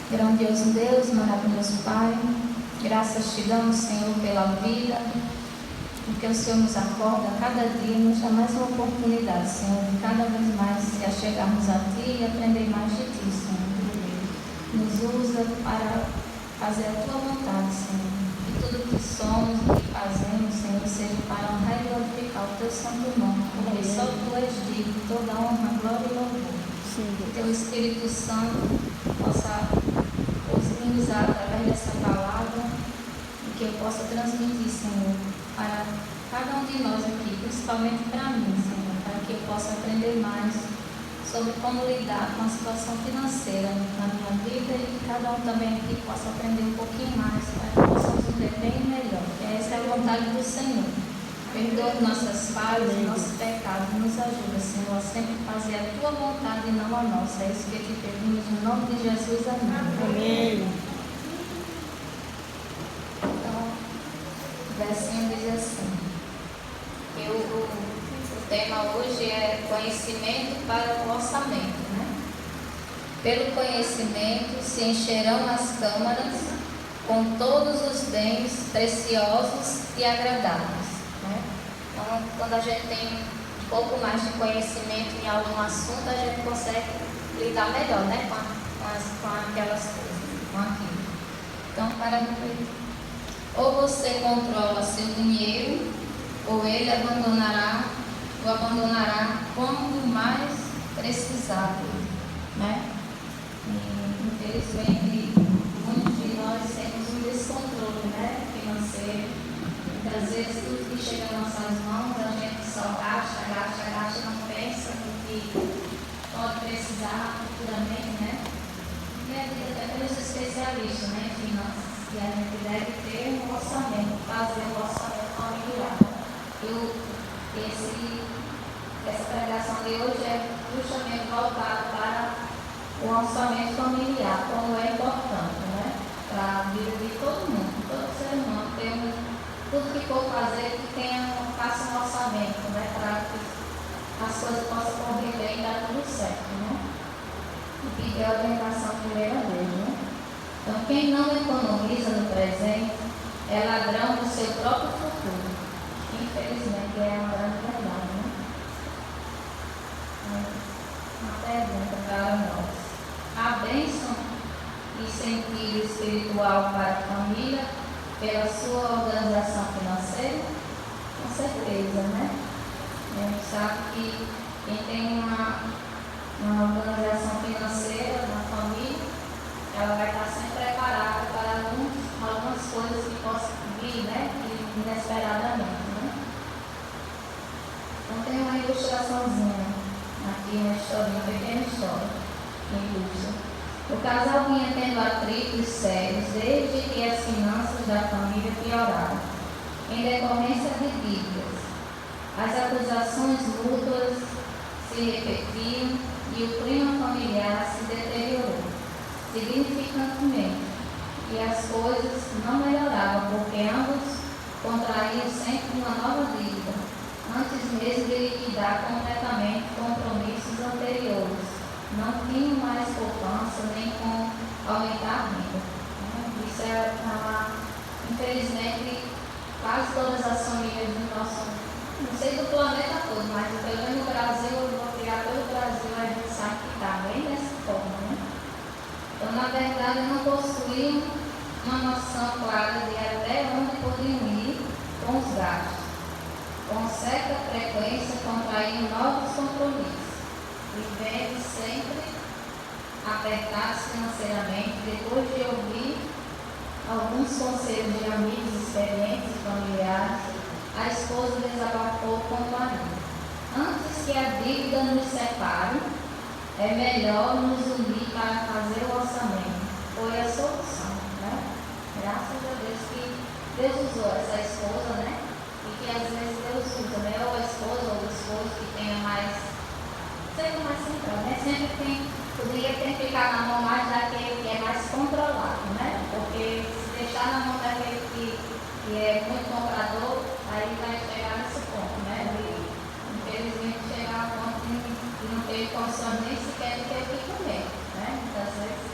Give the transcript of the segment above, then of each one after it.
Grandioso Deus, maravilhoso Pai, graças te damos, Senhor, pela vida, porque o Senhor nos acorda a cada dia, nos dá mais uma oportunidade, Senhor, de cada vez mais se achegarmos a Ti e aprender mais de Ti, Senhor. Nos usa para fazer a Tua vontade, Senhor. Que tudo que somos e que fazemos, Senhor, seja para honrar e glorificar o Teu santo nome, porque só Tu és digno de toda honra, glória e louvor. Que Teu Espírito Santo possa nos usar através dessa palavra e que eu possa transmitir, Senhor, para cada um de nós aqui, principalmente para mim, Senhor, para que eu possa aprender mais sobre como lidar com a situação financeira na minha vida e que cada um também aqui possa aprender um pouquinho mais para que possamos viver bem melhor. Que essa é a vontade do Senhor. Perdoa nossas falhas e nossos pecados. Nos ajuda, Senhor, a sempre fazer a Tua vontade e não a nossa. É isso que te pedimos, em nome de Jesus. Amém. Amém. Então, o versinho diz assim. O tema hoje é conhecimento para o orçamento, né? Pelo conhecimento se encherão as câmaras com todos os bens preciosos e agradáveis. Então, quando a gente tem um pouco mais de conhecimento em algum assunto, a gente consegue lidar melhor, né, com aquelas coisas, com aquilo. Então, para ou você controla seu dinheiro, ou ele abandonará quando mais precisar, né? E, infelizmente, muitos de nós temos um descontrole, né, financeiro. Muitas vezes tudo que chega nas nossas mãos, a gente só gasta, não pensa no que pode precisar futuramente, né? E a vida até pelos especialistas, né, em finanças, que a gente deve ter um orçamento, fazer um orçamento familiar. Essa pregação de hoje é justamente voltada para o orçamento familiar, como é importante, né? Para a vida de todo mundo, todo ser humano, tudo que for fazer, que faça um orçamento, né? Para que as coisas possam correr bem e dar tudo certo, né? E pedir a orientação primeiro a Deus, né? Então, quem não economiza no presente é ladrão do seu próprio futuro. Infelizmente, é uma grande verdade, né? Uma pergunta para nós. A bênção e sentido espiritual para a família pela sua organização financeira? Com certeza, né? A gente sabe que quem tem uma organização financeira na família, ela vai estar sempre preparada para algumas coisas que possam vir, né? Inesperadamente, né? Então tem uma ilustraçãozinha aqui, uma pequena história que ilustra. O casal vinha tendo atritos sérios desde que as finanças da família pioraram, em decorrência de dívidas. As acusações mútuas se repetiam e o clima familiar se deteriorou significantemente, e as coisas não melhoravam porque ambos contraíam sempre uma nova dívida, antes mesmo de liquidar completamente compromissos anteriores. Não tinham mais poupança nem como aumentar a renda. Isso infelizmente, quase todas as famílias do nosso, não sei do planeta todo, mas pelo menos no Brasil, eu vou pegar pelo Brasil, a gente sabe que está bem dessa forma, né? Então, na verdade, não possuíam uma noção clara de até onde podiam ir com os gastos. Com certa frequência, contraíam novos compromissos, vivendo sempre apertados financeiramente. Depois de ouvir alguns conselhos de amigos experientes e familiares, a esposa desabafou com o marido. Antes que a dívida nos separe, é melhor nos unir para fazer o orçamento. Foi a solução, né? Graças a Deus que Deus usou essa esposa, né? E que às vezes Deus usa, né? Ou a esposa ou o esposo que tenha mais, sempre mais central, né? Sempre poderia ter que ficar na mão mais daquele que é mais controlado, né? Porque se deixar na mão daquele que é muito comprador, aí vai chegar nesse ponto, né? E infelizmente chegar ao ponto de não ter condições nem sequer de ter o que comer, né? Muitas vezes.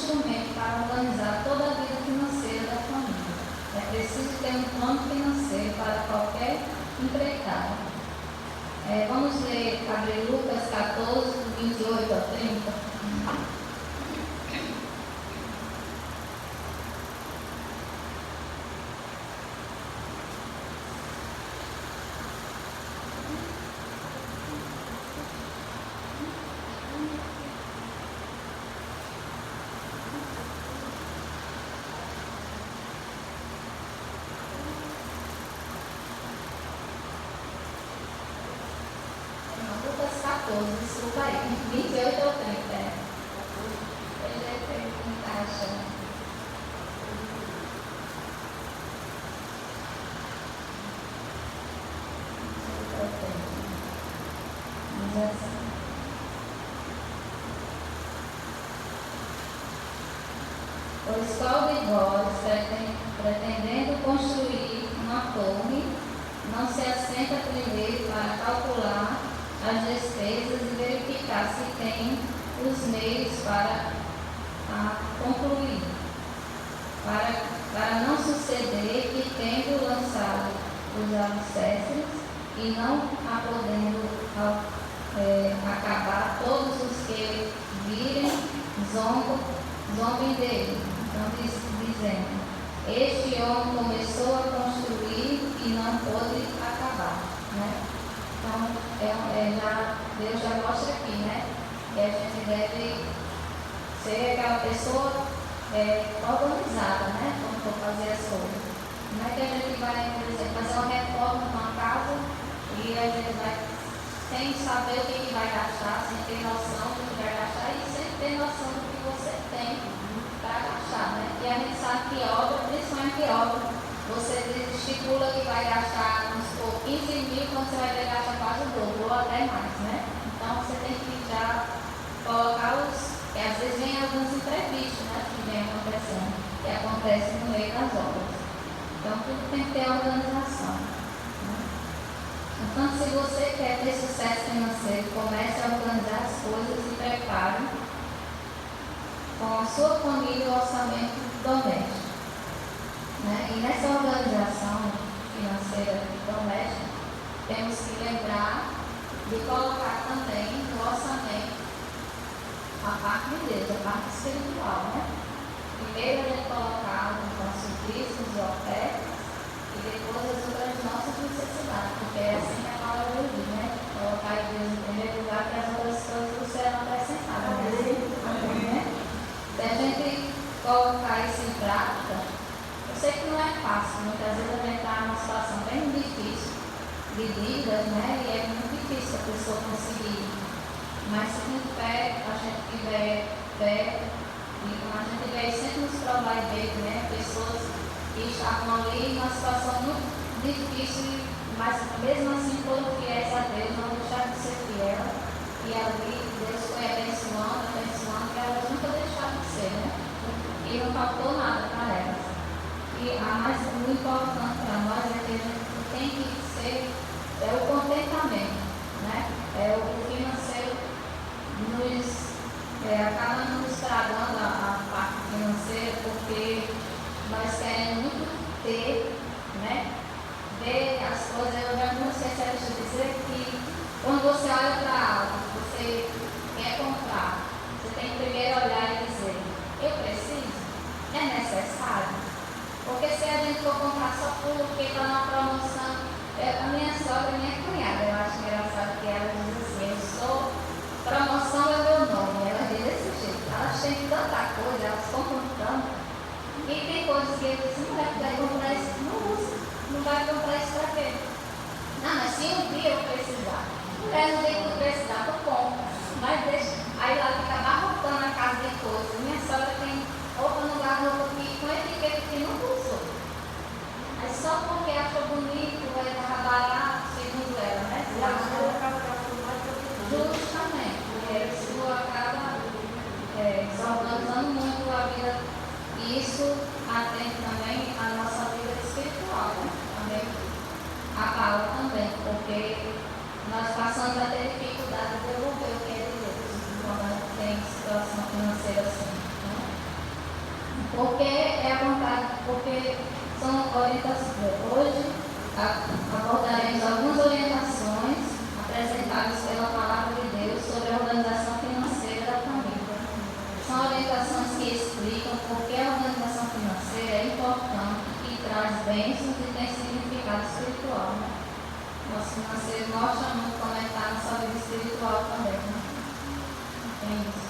instrumento para organizar toda a vida financeira da família. É preciso ter um plano financeiro para qualquer empreitada. Vamos ler, abrir Lucas 14, 28 a 30. Desculpa aí, 28 ou 30. Ele encaixa. Diz assim. Pois qual de vós, pretendendo construir uma torre, não se assenta primeiro para calcular as despesas e verificar se tem os meios para concluir, para não suceder que, tendo lançado os alicerces e não podendo acabar, todos os que virem zombem dele. Então, dizendo: este homem começou a construir e não pôde acabar. Né? Então, Deus já mostra aqui, né? Que a gente deve ser aquela pessoa organizada, né? Quando for fazer as coisas. Não é que a gente vai, por exemplo, fazer uma reforma numa casa e a gente vai sem saber o que vai gastar, sem ter noção do que vai gastar e sem ter noção do que você tem para gastar, né? E a gente sabe que obra, principalmente obra, você estipula que vai gastar, vamos supor, 15 mil, quando você vai ver gastar quase o dobro, ou até mais, né? Então você tem que já colocar que às vezes vem alguns imprevistos, né? Que vem acontecendo, que acontece no meio das obras. Então tudo tem que ter organização. Né? Então, se você quer ter sucesso financeiro, comece a organizar as coisas e prepare com a sua família o orçamento doméstico. Né? E nessa organização financeira doméstica, temos que lembrar de colocar também no orçamento a parte de Deus, a parte espiritual. Né? Primeiro a gente colocar os nossos dízimos e ofertas e depois as outras nossas necessidades, porque é assim que a palavra diz, né? Colocar a Deus em primeiro lugar, que as outras coisas serão acrescentadas. Né? Se a gente colocar isso em prática, eu sei que não é fácil, muitas vezes a gente está numa situação bem difícil de dívidas, né? E é muito difícil a pessoa conseguir. Mas se com fé, a gente tiver fé, e a gente tiver sempre nos provar e ver, né? Pessoas que estavam ali numa situação muito difícil, mas mesmo assim foram fiéis a Deus, não deixaram de ser fiel. E ali Deus foi abençoando, e elas nunca deixaram de ser, né? E não faltou nada para elas. E o importante para nós é que a gente tem que ser o contentamento, né? O financeiro acaba nos estragando a parte financeira, porque nós queremos muito ter, né? Ver as coisas. Eu já não sei se é dizer que quando você olha para algo, você quer comprar, você tem que primeiro olhar e dizer: eu preciso? É necessário? Porque se a gente for comprar só porque está na promoção, a minha sogra, minha cunhada, eu acho engraçado que ela diz assim: eu sou, promoção é meu nome. Ela diz desse jeito. Elas têm tanta coisa, elas compram tanto. E tem coisas que eu disse: não vai comprar isso, não usa. Não vai comprar isso para quê? Não, mas se um dia eu precisar. Mulher, no dia que eu precisar, eu compro. Mas deixa. Aí lá fica abarrotando a casa de coisas. Minha sogra tem roupa no guarda-roupa com etiqueta que nunca usou. Mas só porque achou bonito, vai estar barato, segundo ela, né? Justamente. Isso acaba desorganizando muito a vida. E isso atende também a nossa vida espiritual, né? Também abala também, porque nós passamos a ter dificuldade de devolver o que é de Deus quando tem situação financeira assim. Né? Porque é a vontade, porque são orientações. Hoje abordaremos algumas orientações apresentadas pela Palavra de Deus sobre a organização financeira da família. São orientações que explicam por que a organização financeira é importante e traz bênçãos e tem significado espiritual. Né? Nosso financeiro mostra muito como é que está a nossa vida espiritual também. Né? É isso.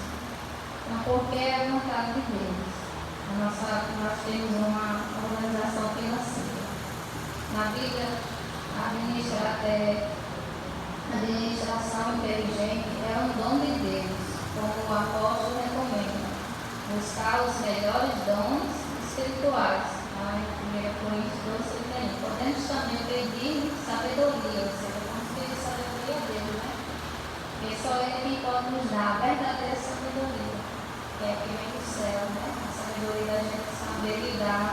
Então, porque é a vontade de Deus. Nós temos uma organização financeira. Na Bíblia, administração inteligente é um dom de Deus, como o apóstolo recomenda. Buscar os melhores dons espirituais. Em 1 Coríntios 12:31. Podemos também pedir sabedoria, ou seja, vamos pedir sabedoria a Deus, né? Porque só Ele quem pode nos dar a verdadeira sabedoria, que é que vem do céu, né? A sabedoria da gente saber lidar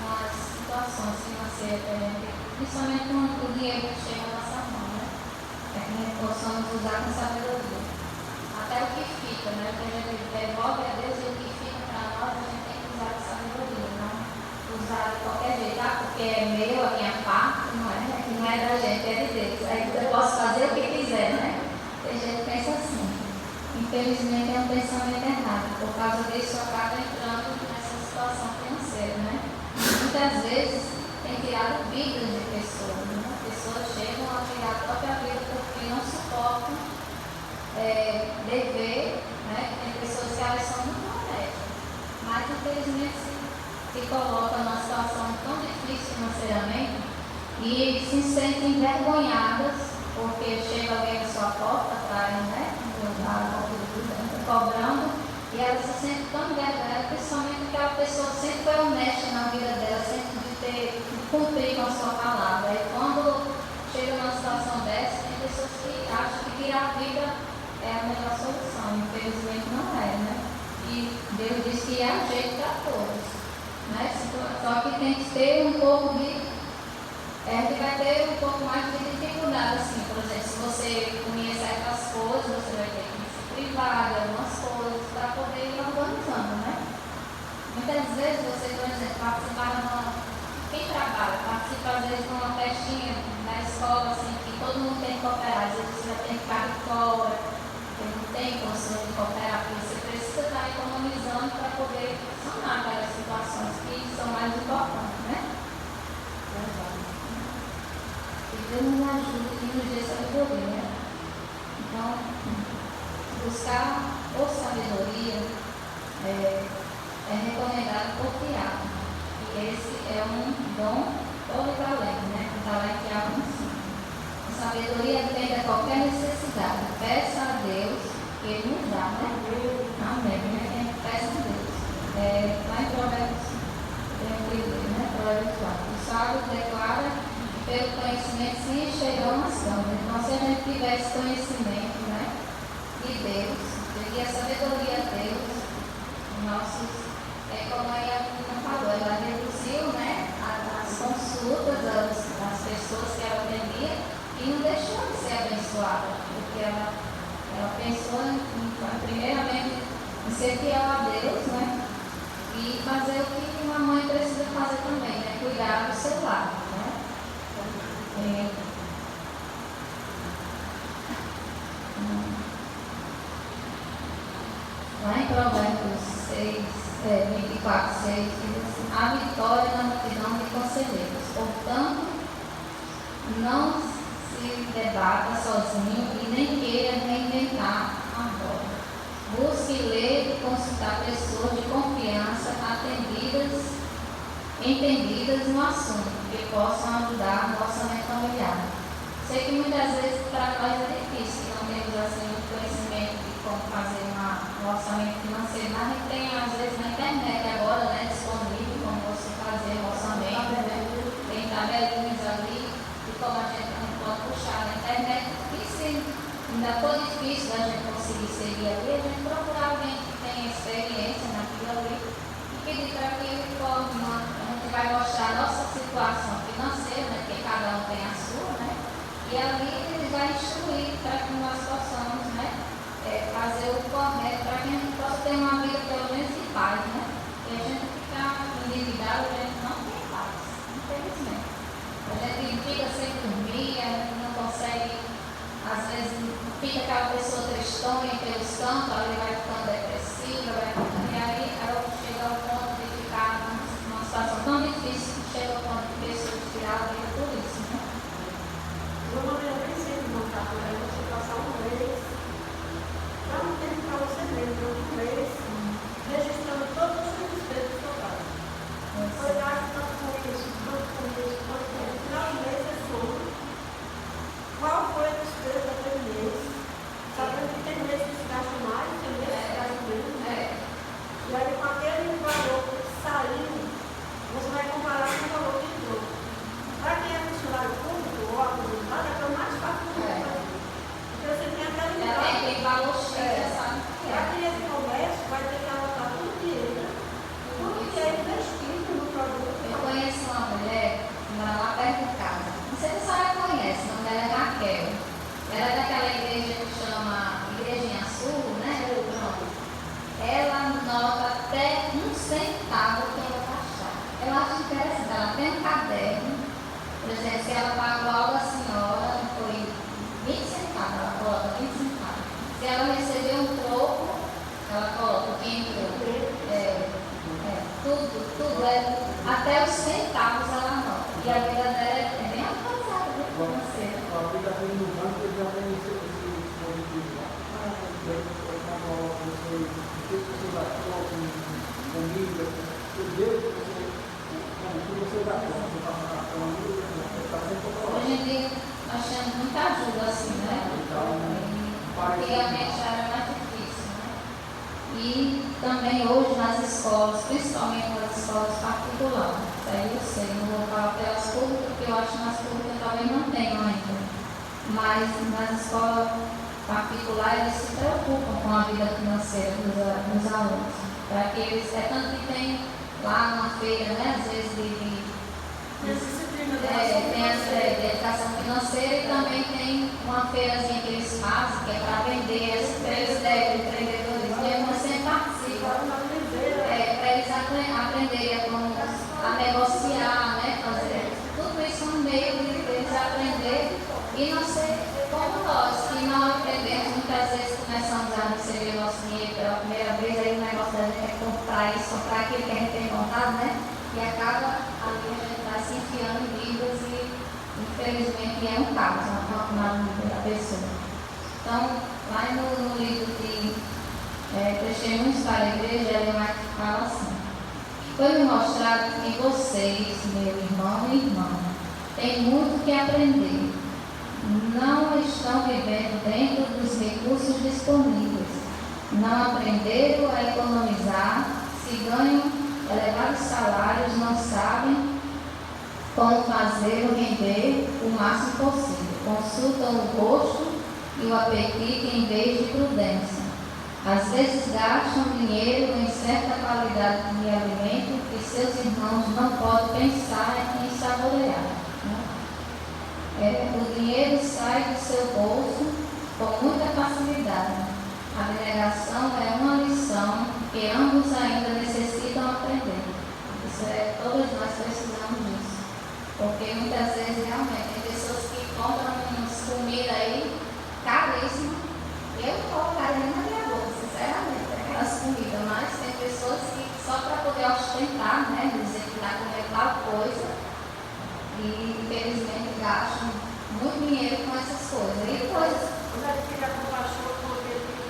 com as situações financeiras que a gente, principalmente quando o dinheiro chega na nossa mão, né? É que nós possamos usar com sabedoria. Até o que fica, né? O que a gente devolve a Deus e o que fica para nós, a gente tem que usar com sabedoria, não usar de qualquer jeito, porque é meu, a minha parte, não é da gente, é de Deus. Aí eu posso fazer o que quiser, né? Tem gente que pensa assim. Infelizmente é um pensamento errado, por causa disso acaba entrando nessa situação financeira, né? Muitas vezes tem tirado vidas de pessoas, né? Pessoas chegam a tirar a própria vida porque não suportam dever, né? Tem pessoas que elas são muito honestas, mas infelizmente se colocam numa situação tão difícil financeiramente e se sentem envergonhadas porque chega alguém na sua porta, né? Cobrando, e ela se sente tão envergonhada, principalmente porque aquela pessoa sempre foi honesta na vida dela, sempre de cumprir com a sua palavra. E quando chega numa situação dessa, tem pessoas que acham que tirar a vida é a melhor solução. Infelizmente não é, né? E Deus diz que há jeito para todos, né? Só que tem que ter um pouco de que vai ter um pouco mais de dificuldade, assim, por exemplo, se você conhece certas coisas, você vai ter que se privar de algumas coisas para poder ir organizando, né? Muitas vezes você, por exemplo, quem trabalha, participa às vezes de uma festinha na escola, assim, que todo mundo tem que cooperar, às vezes você vai ter que ficar de fora, porque não tem condição de cooperar, porque você precisa estar economizando para poder sanar aquelas situações que são mais importantes, né? Deus nos ajuda e nos dê sabedoria. Então, buscar por sabedoria é recomendado por Tiago. E esse é um dom polivalente, né? Está lá em Tiago 5. A sabedoria atende a qualquer necessidade. Peça a Deus que Ele nos dá, né? Amém. Peça a Deus. Lá em Provérbios, né? Provérbios 4. O sábio declara pelo conhecimento se enxergam as câmeras. Então, se a gente tivesse conhecimento, né, de Deus, teria sabedoria a Deus, como a Ana falou, ela reduziu, né, as consultas das pessoas que ela atendia e não deixou de ser abençoada, porque ela pensou primeiramente em ser fiel a Deus, né, e fazer o que uma mãe precisa fazer também, né, cuidar do seu lar. Lá em Provérbios 24:6 diz assim: a vitória na multidão de conselheiros, portanto, não se debata sozinho e nem queira reinventar a roda. Busque ler e consultar pessoas de confiança entendidas no assunto, que possam ajudar no orçamento familiar. Sei que muitas vezes para nós é difícil, não temos assim um conhecimento de como fazer um orçamento financeiro, mas a gente tem às vezes na internet agora, né, disponível como você fazer um orçamento, né? Tem tabelinhas ali de como a gente pode puxar na internet. E se ainda for difícil da gente conseguir seguir ali, a gente procurar alguém que tenha experiência naquilo ali e pedir para que ele forme vai mostrar a nossa situação financeira, né, porque cada um tem a sua, né, e ali ele vai instruir para que nós possamos, né, fazer o correto, para que a gente possa ter uma vida pelo menos de paz, né, porque a Por exemplo, se ela pagou algo à senhora, foi 20 centavos, ela coloca 20 centavos. Se ela recebeu um troco, ela coloca o que entrou. Tudo até os centavos ela anota. E a vida dela é bem avançada, bem financeira. O aplicativo do banco ele já tem esse dispositivo lá. Você dá troco, comida, você dá troco, você passa na conta, hoje em dia nós temos muita ajuda assim, né? Antigamente já era mais difícil, né? E também hoje nas escolas, principalmente nas escolas particulares, isso aí eu sei, não vou falar pelas públicas, porque eu acho que nas públicas talvez não tenham ainda, mas nas escolas particulares eles se preocupam com a vida financeira dos alunos, para que eles, é tanto que tem lá uma feira, né, às vezes tem a educação financeira e também tem uma feirazinha que eles fazem, que é para vender as empresas de empreendedorismo. E eu sempre participo, para eles aprenderem a negociar, né, fazer tudo isso no meio de eles aprender e não ser como nós, que não aprendemos, muitas vezes começamos a receber o nosso dinheiro pela primeira vez, aí o negócio da gente é comprar isso, comprar aquilo que a gente tem vontade, né? E acaba ali a gente está se enfiando em dívidas e infelizmente é um caos na vida da pessoa. Então, lá no livro de Testemunhos para a Igreja, ele fala assim: foi-me mostrado que vocês, meu irmão e irmã, têm muito que aprender. Não estão vivendo dentro dos recursos disponíveis. Não aprenderam a economizar. Se ganham elevados salários, não sabem como fazer render o máximo possível. Consultam o gosto e o apetite em vez de prudência. Às vezes gastam dinheiro em certa qualidade de alimento que seus irmãos não podem pensar em saborear. O dinheiro sai do seu bolso com muita facilidade. A abnegação é uma lição que ambos ainda necessitam aprender. Todos nós precisamos disso. Porque muitas vezes realmente tem pessoas que compram umas comidas aí caríssimas. Eu não colocaria nem na minha boca, sinceramente, aquelas comidas, mas tem pessoas que só para poder ostentar, né, dizer que vai comer tal coisa, e infelizmente gastam muito dinheiro com essas coisas. E coisas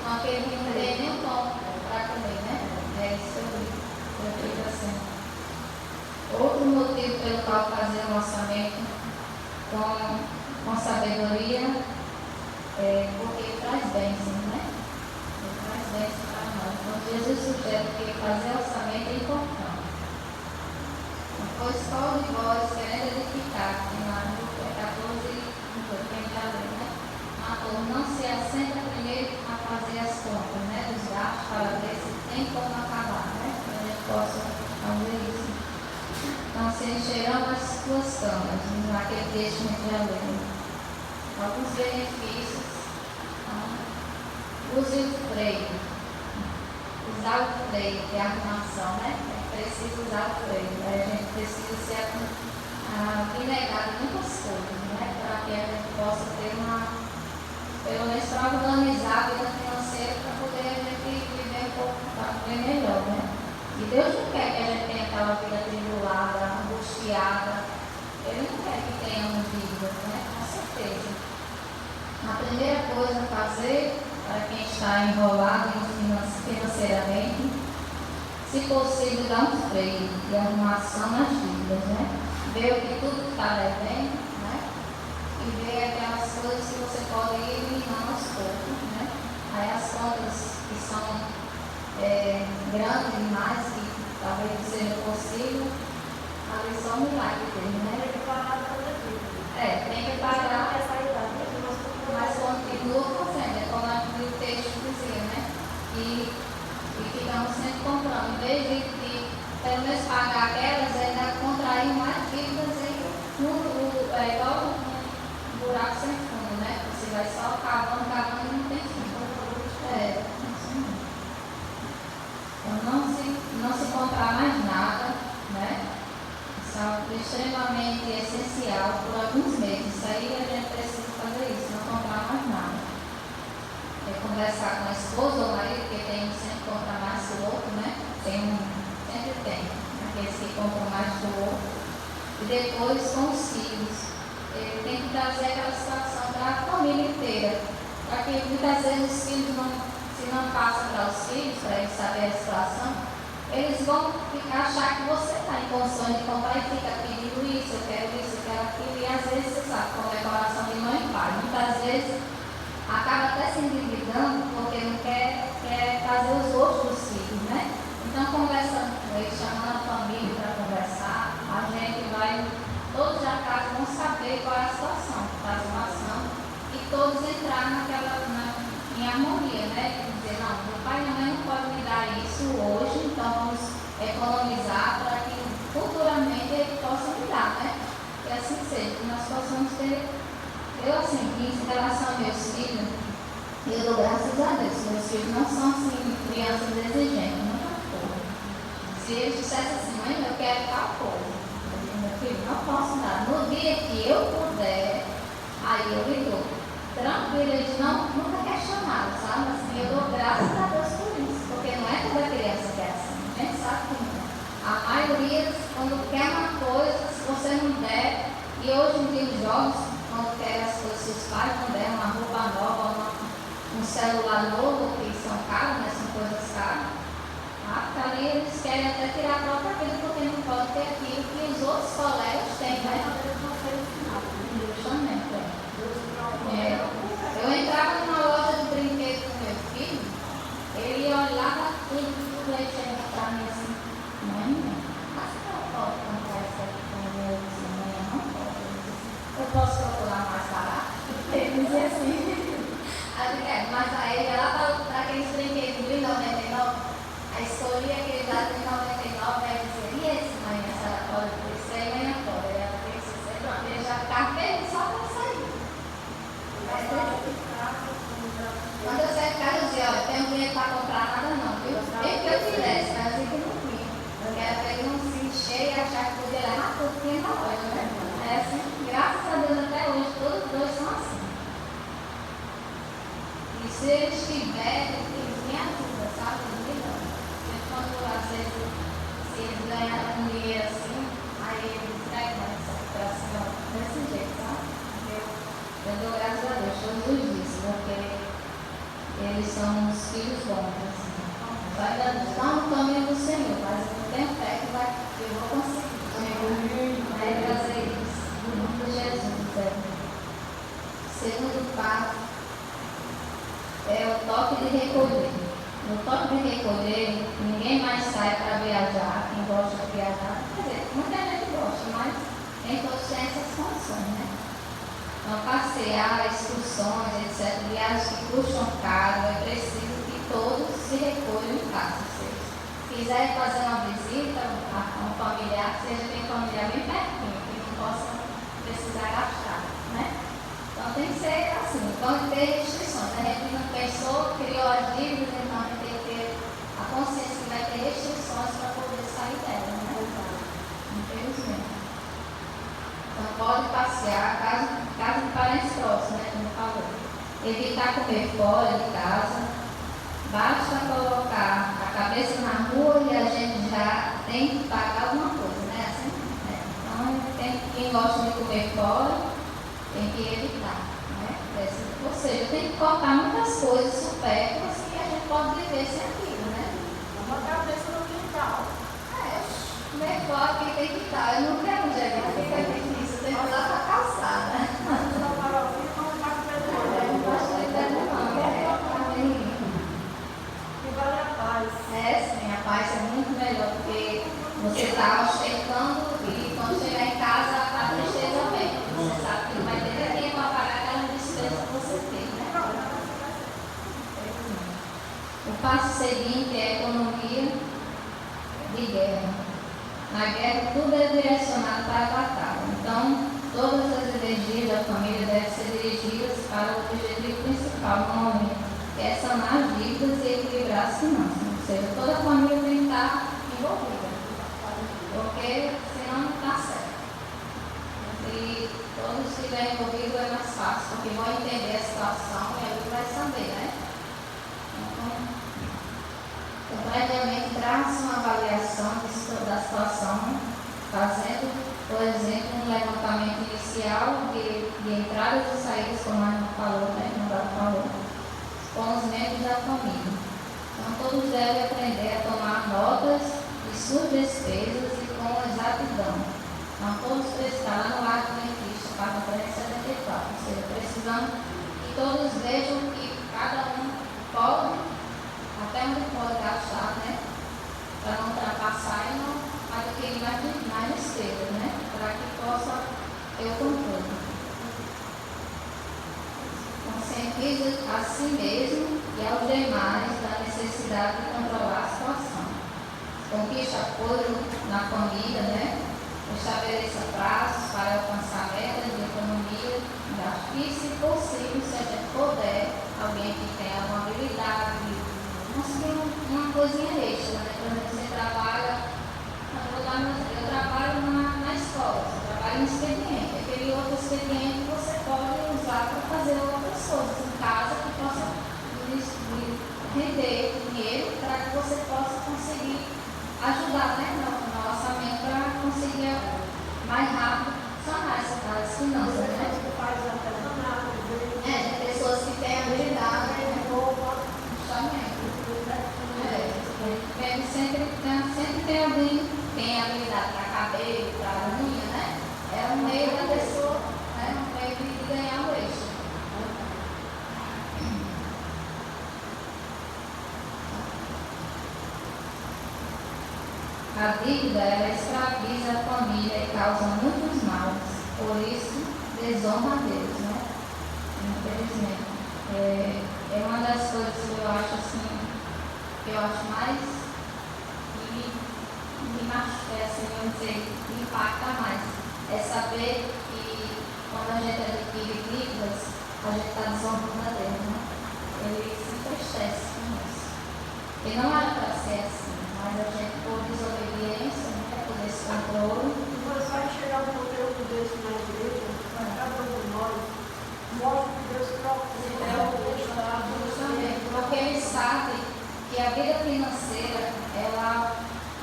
com aquele que não tem nem o tom para comer, né? É isso que eu fiz assim. Outro motivo pelo qual fazer um orçamento com sabedoria é porque traz bênção, né? Traz bênção para nós. Então Jesus sugere que fazer orçamento é importante. Pois qual de vós, querendo edificar, tem lá no 14, quem já leu, né? Não se assenta primeiro a fazer as contas, né? Dos gastos, para ver se tem como acabar, né? Para a gente possa fazer isso. Então, se encherão as suas câmaras, naquele texto que a gente já leu. Alguns benefícios. Então, use o freio. Usar o freio, que é a arrumação, né? Precisa usar o freio. A gente precisa ser abnegado em muitas coisas, né? Para que a gente possa ter pelo menos para organizar a vida financeira, para poder a gente viver um pouco, para viver melhor, né? E Deus não quer que a gente tenha aquela vida tribulada, angustiada. Ele não quer que tenhamos dívidas, né? Com certeza. A primeira coisa a fazer, para quem está enrolado financeiramente, se possível, dar um freio de arrumação nas dívidas, né? Ver o que tudo está devendo, né? E ver aquelas coisas que você pode ir eliminando aos poucos, né? Aí as contas que são grandes demais, que talvez não seja possível, ali só um milagre dele, né? Tem que pagar toda a vida. Tem que pagar, mas continua fazendo, é como o texto dizia, né? E ficamos sempre comprando. Em vez de pelo menos pagar aquelas, ainda contrair mais dívidas é igual um buraco sem fundo, né? Você vai só cavando e não tem fim. Então não se comprar mais nada, né? Isso é extremamente essencial. emergencial por alguns meses. Isso aí a gente precisa fazer isso, não comprar mais nada. Conversar com a esposa ou o marido, porque tem um sempre compra mais do outro, né? Sempre tem, aqueles que compram mais do outro. E depois com os filhos. Ele tem que trazer aquela situação para a família inteira. Para que muitas vezes os filhos se não passam para os filhos, para eles saberem a situação, eles vão achar que você está em condições de comprar e fica pedindo isso, eu quero aquilo, e às vezes você sabe como é coração de mãe e pai. Muitas vezes acaba até se endividando porque não quer fazer os gostos dos filhos, né? Então, conversando com eles, chamando a família para conversar, a gente vai, todos a casa vão saber qual é a situação, e todos entrar em harmonia, né? Dizer, não, meu pai e minha mãe não podem me dar isso hoje, então vamos economizar para que futuramente ele possa me dar, né? E assim seja, que nós possamos ter. Eu, assim, em relação aos meus filhos, eu dou graças a Deus. Meus filhos não são, assim, crianças exigentes, nunca foram. Se eles dissessem assim, mãe, eu quero tal coisa, eu digo, meu filho, não posso dar. No dia que eu puder, aí eu lhe dou. Tranquilo, eles nunca questionaram, sabe? Assim, eu dou graças a Deus por isso, porque não é toda criança que é assim. A gente sabe que não. A maioria, quando quer uma coisa, se você não der, e hoje em dia os jovens, quando querem as coisas, se os pais não der uma roupa nova, um celular novo, que são caros, né? São coisas caras. Ali eles querem até tirar a própria vida, porque não pode ter aquilo que os outros colegas têm, né? Justamente, eu entrava numa loja de brinquedos com meu filho, ele olhava tudo aí chegava para mim assim, mãe, mas eu posso comprar isso aqui com meu mãe, eu não posso. Eu posso procurar mais barato? Ele dizia assim. Mas aí ele ia lá para aqueles brinquedos de 99, aí escolhia aquele lá de 99, aí dizia, e esse mãe, a senhora pode por isso aí, mãe, não pode. Aí ela disse, pronto, ele já ficava feliz só para sair. Quando eu saí de casa, eu dizia, olha, tenho dinheiro para comprar nada não, viu? Nem que eu fizesse, mas eu que não tinha. Eu quero para ele não se encher e achar que podia levar tudo que tinha na loja, né? É assim, graças a Deus até hoje, todos dois são assim. E se eles tiverem, eles me ajudam, sabe? Porque quando, às vezes, se eles ganharam um dinheiro assim, aí eles entregam essa situação desse jeito, sabe? Eu dou graças a Deus todos os dias, porque eles são os filhos bons, assim. Vai estar no caminho do Senhor, mas eu tenho fé que eu vou conseguir. Vai trazer isso. Em nome de Jesus. Segundo passo é o toque de recolher. No toque de recolher, ninguém mais sai para viajar. Quem gosta de viajar, quer dizer, muita gente gosta, mas nem todos têm essas condições, né? Então, passear, excursões, etc., viagens que custam caro, é preciso que todos se recolham em casa. Se quiserem fazer uma visita a um familiar, que seja bem familiar bem pertinho, que não possa precisar gastar, né? Então, tem que ser assim, pode ter restrições. A gente não pensou, criou as dívidas, então a gente tem que ter a consciência que vai ter restrições para poder sair dela, né? Infelizmente. Então, pode passear, casa de parentes próximos, né, como falou. Evitar comer fora de casa. Basta colocar a cabeça na rua e a gente já tem que pagar alguma coisa, né? Assim, né? Então, quem gosta de comer fora tem que evitar, né? Ou seja, tem que cortar muitas coisas supérfluas que a gente pode viver sem aquilo, né? Uma cabeça no quintal. Comer fora quem tem que estar. Eu não quero chegar, fica difícil, eu tenho que ir lá para a calçada. Sim, a paz é muito melhor, porque você está ostentando e quando chegar em casa a tristeza vem. Você sabe que não vai ter ninguém para pagar aquela despesa que você tem, né? O passo seguinte é a economia de guerra. Na guerra tudo é direcionado para a batalha. Então, todas as energias da família devem ser dirigidas para o objetivo principal no momento, que é sanar as dívidas e equilibrar as finanças. Ou seja, toda a família tem que estar envolvida, porque senão não está certo. E estiver envolvido é mais fácil, porque vão entender a situação e aí vai saber, né? Então, previamente, traz uma avaliação da situação, fazendo, por exemplo, um levantamento inicial de entradas e saídas, como a irmã falou, né? Com os membros da família. Então, todos devem aprender a tomar notas de suas despesas e com exatidão. Então, todos prestaram no ato benefício, página 374. Ou seja, precisamos que todos vejam que cada um pode, até onde pode gastar, né? Para não ultrapassar e não adquirir mais despesas, né? Para que possa ter o controle. Conscientiza a si mesmo e aos demais da necessidade de controlar a situação. Conquiste apoio na família, né? Estabeleça prazos para alcançar metas de economia, e, se possível, se a gente puder, alguém que tem alguma habilidade, conseguir uma coisinha extra, né? Por exemplo, você trabalha, eu trabalho na escola, você trabalha em expediente, aquele outro expediente você pode usar para fazer outras coisas em casa que possa render dinheiro para que você possa conseguir ajudar, né, no orçamento para conseguir mais rápido sanar as finanças, né? Tem pessoas que têm habilidade, justamente. Sempre tem alguém que tem habilidade para cabelo, para unha, né? É um meio da pessoa, né? Um meio de ganhar o extra. A dívida, ela escraviza a família e causa muitos males, por isso desonra a Deus, né? Infelizmente. É uma das coisas que eu acho assim, que eu acho mais me machuca, assim, vamos dizer, me impacta mais. É saber que quando a gente adquire dívidas, a gente está desonrando a Deus, né? Ele se entristece com isso. E não era para ser assim, mas a gente, por desobediência, né, por descontrole. Mas vai chegar um conteúdo desse na igreja, para cada um de nós, mostra que Deus porque ele sabe que a vida financeira, ela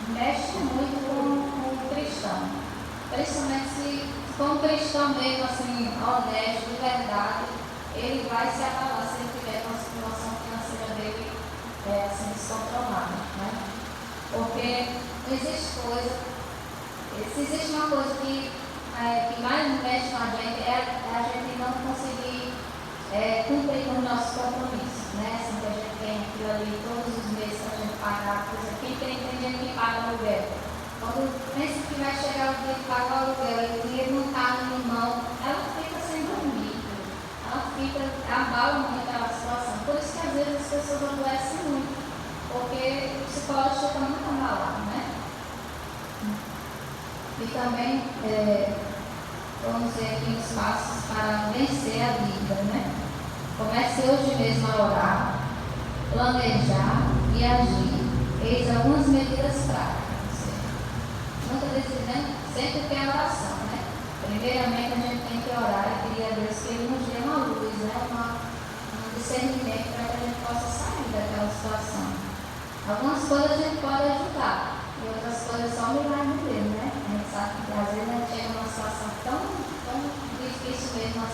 mexe muito com o cristão. Principalmente se for um cristão mesmo, assim, honesto, de verdade, ele vai se abalar se ele tiver com a situação financeira dele assim, descontrolada, né? Porque não existe coisa, se existe uma coisa que mais mexe com a gente, é a gente não conseguir cumprir com os nossos compromissos, né? Assim, que a gente tem aquilo ali todos os meses para a gente pagar, por exemplo, tem gente que paga aluguel. Quando pensa que vai chegar o dia de pagar o aluguel e o dinheiro não está na mão, ela fica sem dormir, abala muito aquela situação. Por isso que às vezes as pessoas adoecem muito, porque o psicológico fica muito abalado, né? E também vamos ver aqui os passos para vencer a dívida, né? Comece hoje mesmo a orar, planejar e agir. Eis algumas medidas práticas. Muitas vezes sempre tem a oração, né? Primeiramente a gente tem que orar e pedir a Deus que Ele nos dê uma luz, né? Um discernimento para que a gente possa sair daquela situação. Algumas coisas a gente pode ajudar, e outras coisas só milagre dele, né? A gente sabe que às vezes a gente chega numa situação tão difícil mesmo,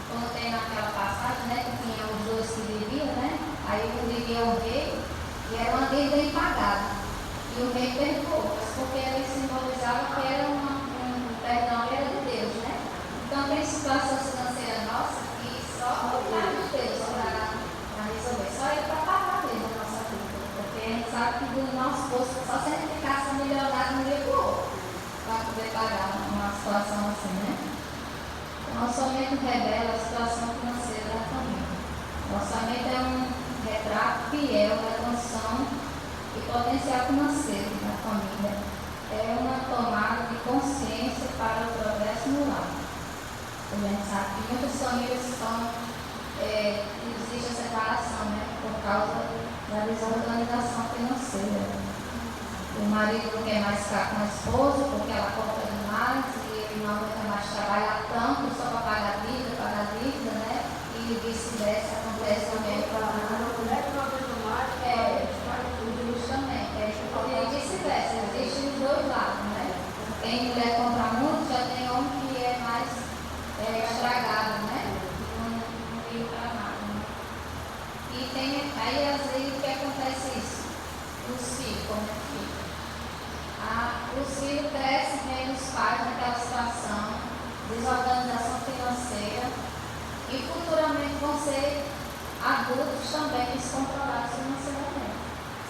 quando tem naquela passagem, né? Que tinha os dois que viviam, né? Aí um vivia o rei e era uma dívida impagada. E o rei perdoou, mas porque ele simbolizava que era um perdão era de Deus, né? Então tem situações financeiras nossas que só o cara de Deus para resolver, só ele para pagar mesmo a nossa vida. Porque a gente sabe que do nosso bolso, só se a gente ficasse milionário no dia do outro, para poder pagar uma situação assim, né? O orçamento revela a situação financeira da família. O orçamento é um retrato fiel da condição e potencial financeiro da família. É uma tomada de consciência para o progresso no lar. A gente sabe que muitas famílias existe a separação, né, por causa da desorganização financeira. o marido não quer mais ficar com a esposa porque ela corta demais e ele não aguenta mais trabalhar tanto só para pagar a dívida, né? E vice-versa, acontece também com a mulher que não aguenta mais, justamente, e vice-versa, existe os dois lados, né? Tem mulher que compra muito, já tem homem que é mais estragado, né? Não vive para nada, né? E tem, aí às vezes o que acontece isso? Os filhos, como é que fica? Os filhos crescem vendo os pais naquela situação, desorganização financeira, e futuramente vão ser adultos também descontrolados financeiramente.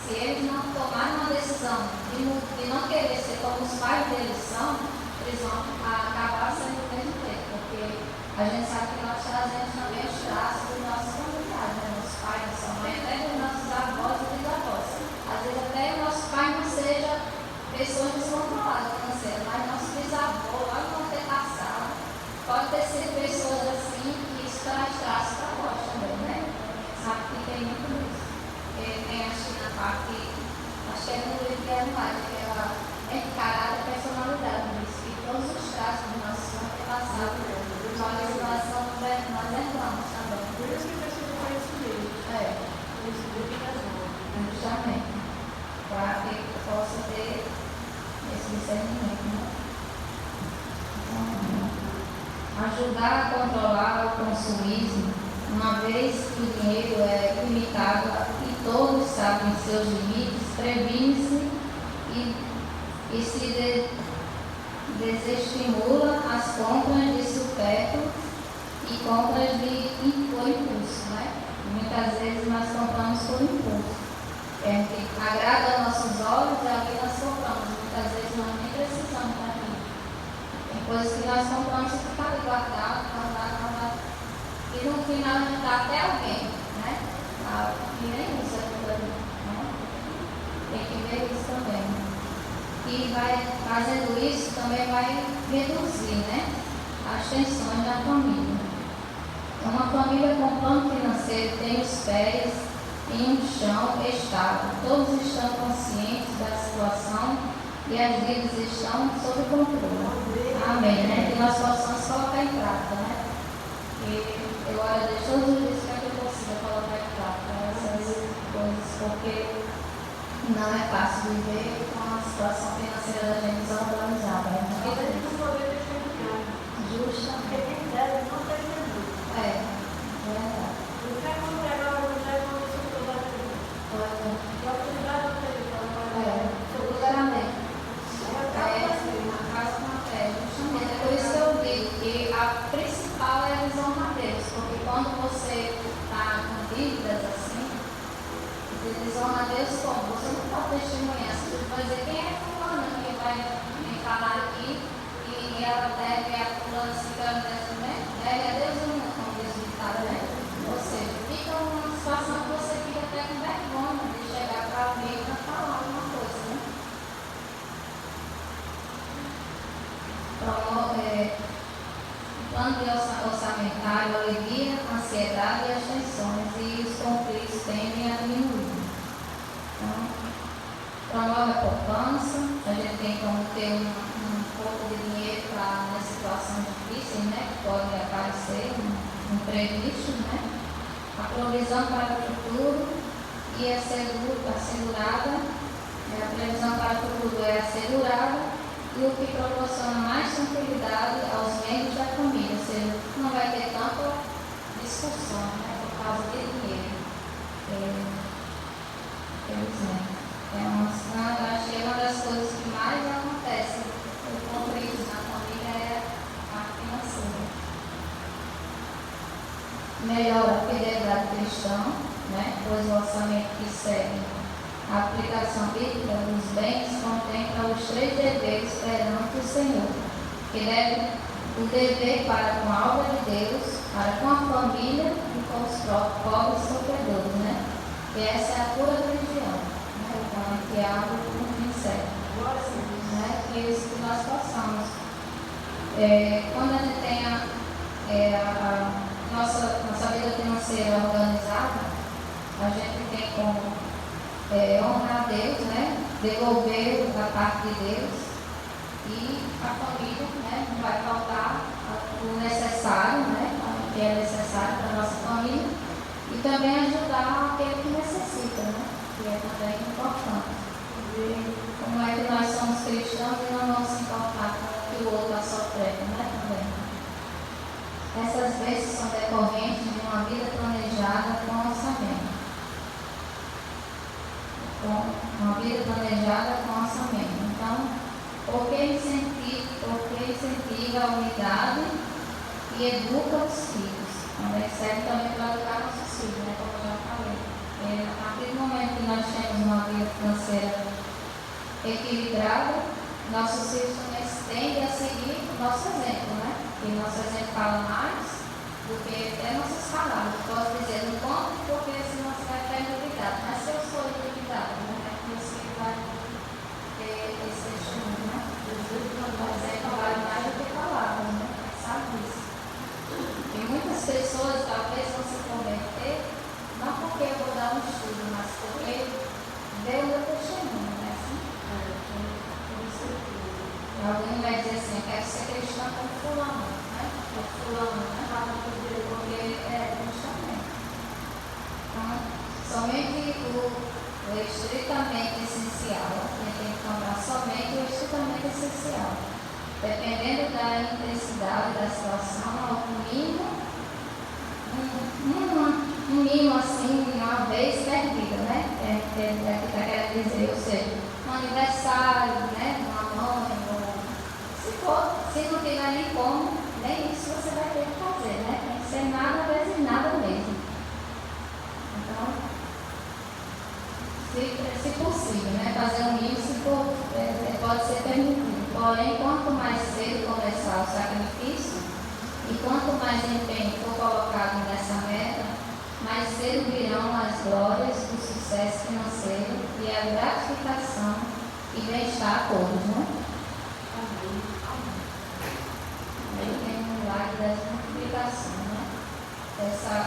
Se eles não tomarem uma decisão de não querer ser como os pais deles são, eles vão acabar sendo do mesmo jeito, porque a gente sabe que nós trazemos também os traços dos nossos familiares, né? Nossos pais, nossa mãe, até dos nossos avós e bisavós. Às vezes até o nosso pai não seja pessoas descontroladas financeiras, mas nosso bisavô, lá no antepassado, pode ter sido pessoas assim, que isso traz traços para nós também, né? Sabe que tem muito disso. Tem acho que na parte, acho que é no livro de Animais, que ela é encarada a personalidade, diz que todos os traços do nosso antepassado, nós herdamos também. por isso que precisa de conhecimento. Por isso que justamente, para que possa ter esse discernimento, né? Ajudar a controlar o consumismo, uma vez que o dinheiro é limitado e todos sabem seus limites, previne-se e se desestimula as compras de supérfluo e compras por impulso, né? Muitas vezes nós compramos por impulso. Que agrada aos nossos olhos e ali nós compramos. Muitas vezes nós nem precisamos daquilo. Tem coisas que nós compramos e fica ali guardado. E no final a gente dá até alguém, né? E nem usa aquilo ali, né? Tem que ver isso também. E vai fazendo isso também vai reduzir, né? As tensões da família. Uma família com plano financeiro tem os pés em um chão estável. Todos estão conscientes da situação e as dívidas estão sob controle. Amém, né? Que nós possamos colocar em prática, né? E eu agradeço todos os dias para que eu consiga colocar em prática essas coisas, porque não é fácil viver com a situação financeira da gente desorganizada, né? Mas a gente não poder testemunhar. Justa. Porque quem deve não testemunha. Verdade. O que acontece agora no Evangelho não se toda a vida. A autoridade não tem Futuramente. A casa com a fé, justamente. É por isso que eu digo que a principal é a visão a Deus, porque quando você está com dívidas assim, você desonra a Deus como? Você não pode testemunhar, você vai dizer quem é fulana que vai me falar aqui e ela deve a fulana assim que ela deve, né? Deve a Deus ou não, como Deus ditado, né? Ou seja, fica uma situação que você fica até com vergonha de chegar para alguém para falar alguma coisa, né? Plano de orçamentário alivia a ansiedade e as tensões e os conflitos tendem a diminuir. Então, promove a poupança, a gente tem como ter um pouco de dinheiro para nas situações difíceis, né, que podem aparecer, imprevistos, né? A provisão para o futuro e assegurada, a previsão para o futuro é assegurada e o que proporciona mais tranquilidade aos membros da família, ou seja, não vai ter tanta discussão, né, por causa de dinheiro. Acho que é uma das coisas que mais acontece no conflito na família é a financeira. Melhora a fidelidade cristã, né, pois o orçamento que segue a aplicação bíblica dos bens contempla os 3 deveres perante o Senhor, que deve o dever para com a obra de Deus, para com a família e com os próprios pobres sofredores, né? E essa é a pura religião, né? Então, que é algo muito sério, né? Que é isso que nós possamos. Quando a gente tem a nossa vida financeira organizada, a gente tem como honrar a Deus, né? devolver da parte de Deus e a família, né, não vai faltar o necessário, né, o que é necessário para a nossa família e também ajudar aquele que necessita, né, que é também importante. Como é que nós somos cristãos e não vamos se importar com o que o outro está sofrendo, né, também. Essas bênçãos são decorrentes de uma vida planejada com orçamento. Uma vida planejada com orçamento. Então, porque incentiva a unidade e educa os filhos. Também serve também para educar nossos filhos, né, como eu já falei. A partir do momento que nós temos uma vida financeira equilibrada, nossos filhos também tendem a seguir o nosso exemplo, né? E nosso exemplo fala mais do que até nossas palavras. Eu posso dizer, não conte porque senão você vai ter endividado. Mas se eu sou endividado, né? É que você vai ter esse testemunho, né? O exemplo vale mais do que palavras, né? Sabe disso? E muitas pessoas talvez vão se converter, não porque eu vou dar um estudo, mas porque deu o meu testemunho, né? Alguém vai dizer assim, eu quero ser cristão como fulano, né? Fulano, né? Porque é justamente. Então, somente o estritamente essencial, a gente tem que comprar somente o estritamente essencial. Dependendo da intensidade da situação, o mínimo, um mínimo assim, uma vez perdida, né? É que está querendo dizer, ou seja, um aniversário, né? Uma mãe, se não tiver nem como, nem isso você vai ter que fazer, né? Tem que ser nada vezes nada mesmo. Então, se possível, né? Fazer um mínimo pode ser permitido. Porém, quanto mais cedo começar o sacrifício e quanto mais empenho for colocado nessa meta, mais cedo virão as glórias do sucesso financeiro e a gratificação e bem-estar a todos, né? Aí tem o milagre das multiplicações, né?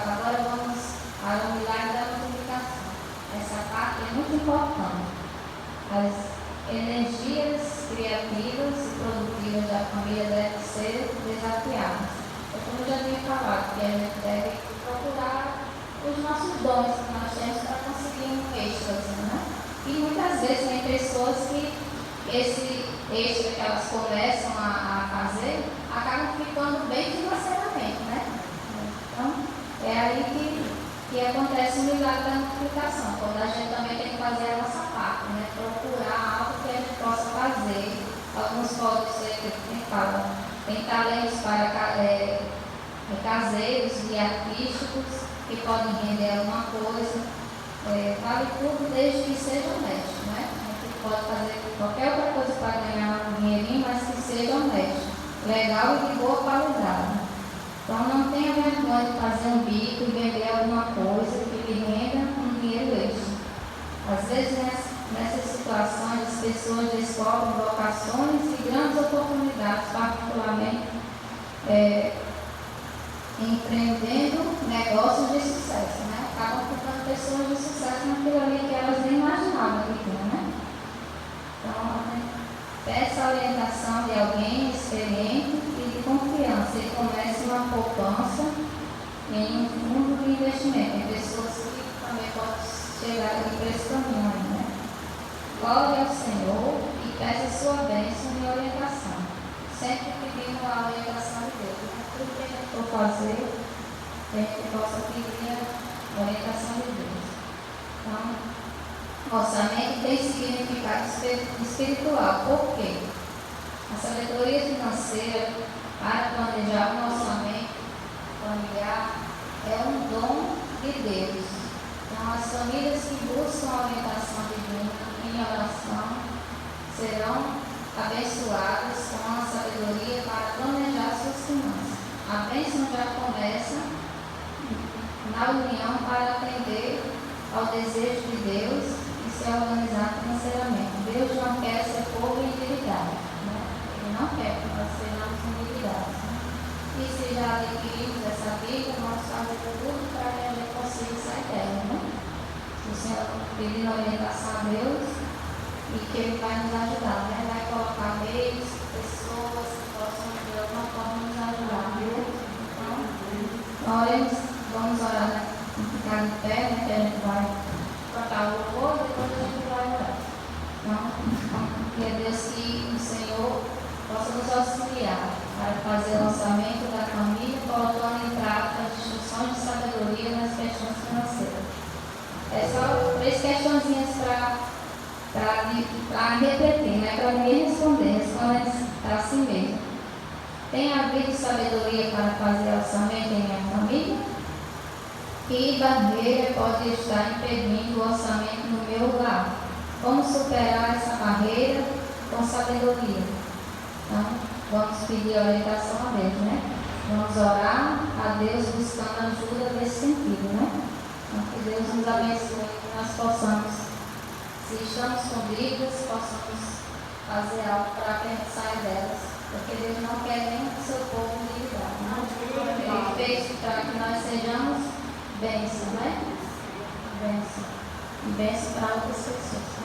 Agora vamos ao milagre da multiplicação. Essa parte é muito importante. As energias criativas e produtivas da família devem ser desafiadas. Como eu já tinha falado, que a gente deve procurar os nossos dons que nós temos para conseguir um êxtase, né? E muitas vezes tem pessoas que esse extra que elas começam a fazer acabam ficando bem financeiramente, né? Então, é aí que acontece o milagre da multiplicação, quando a gente também tem que fazer a nossa parte, né? Procurar algo que a gente possa fazer. Alguns podem ser, quem fala, tem talentos para caseiros e artísticos que podem render alguma coisa. Vale tudo desde que seja honesto, né? A gente pode fazer qualquer outra coisa para ganhar um dinheirinho, mas que seja honesto, legal e de boa qualidade. Então não tenha vergonha de fazer um bico e vender alguma coisa que lhe renda um dinheiro extra. Às vezes nessas situações as pessoas descobrem vocações e grandes oportunidades, particularmente empreendendo negócios de sucesso, né? Acabam ficando pessoas de sucesso naquilo ali que elas nem imaginavam que tinham, né? Então, peça a orientação de alguém experiente e de confiança e comece uma poupança em um fundo de investimento. Tem pessoas que também podem chegar aqui para esse caminho, né? Ore ao Senhor e peça a sua bênção e orientação. Sempre pedindo a orientação de Deus. Tudo que a gente for fazer, a gente possa pedir a orientação de Deus. Então, orçamento tem significado espiritual. Por quê? A sabedoria financeira para planejar um orçamento familiar é um dom de Deus. Então, as famílias que buscam a orientação divina em oração serão abençoadas com a sabedoria para planejar suas finanças. A bênção já começa na união para atender ao desejo de Deus e se organizar financeiramente. Deus não quer ser povo endividado, né? Ele não quer que nós sejamos endividados, né? E se já adquirimos essa vida, nós fazemos tudo para que a gente consiga sair dela, né? O Senhor pedindo orientação a Deus e Então, que é Deus que o Senhor possa nos auxiliar para fazer o orçamento da família, colocando em prática as instruções de sabedoria nas questões financeiras. É só 3 questõezinhas para refletir, não é para ninguém responder, responde a si mesmo. Tem havido sabedoria para fazer orçamento em minha família? Que barreira pode estar impedindo o orçamento no meu lar? Como superar essa barreira com sabedoria? Então, vamos pedir orientação a Deus, né? Vamos orar a Deus buscando ajuda nesse sentido, né? Então, que Deus nos abençoe, que nós possamos, se estamos com dívidas, possamos fazer algo para que a gente saia delas. Porque Deus não quer nem o seu povo endividado, né? Ele fez para que nós sejamos bênção, né? Bênção. E bênção para outras pessoas.